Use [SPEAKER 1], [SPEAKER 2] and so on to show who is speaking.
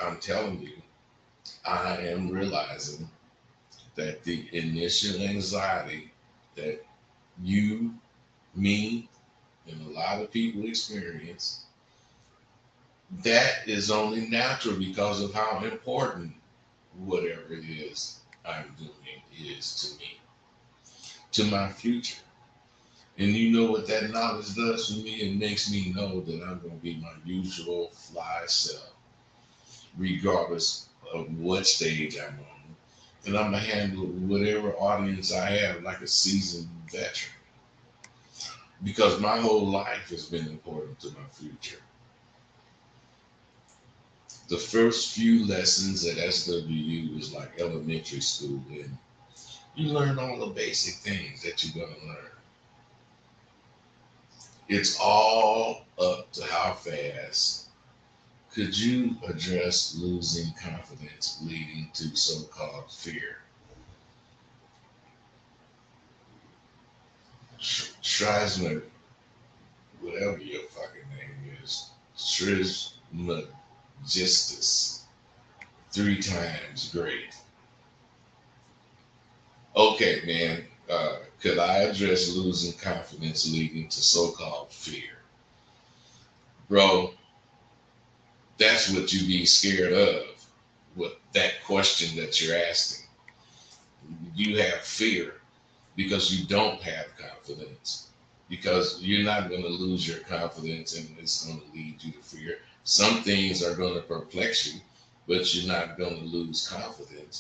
[SPEAKER 1] I'm telling you, I am realizing that the initial anxiety that you, me, and a lot of people experience, that is only natural because of how important whatever it is I'm doing is to me, to my future. And you know what that knowledge does for me? It makes me know that I'm going to be my usual fly self, regardless of what stage I'm on. And I'm going to handle whatever audience I have like a seasoned veteran because my whole life has been important to my future. The first few lessons at SWU was like elementary school, and you learn all the basic things that you're going to learn. It's all up to how fast could you address losing confidence leading to so called fear. Trisma, whatever your fucking name is, Trismegistus, 3 times great. Okay, man, could I address losing confidence leading to so called fear? Bro, that's what you be scared of with that question that you're asking. You have fear because you don't have confidence. Because you're not going to lose your confidence and it's going to lead you to fear. Some things are going to perplex you, but you're not going to lose confidence.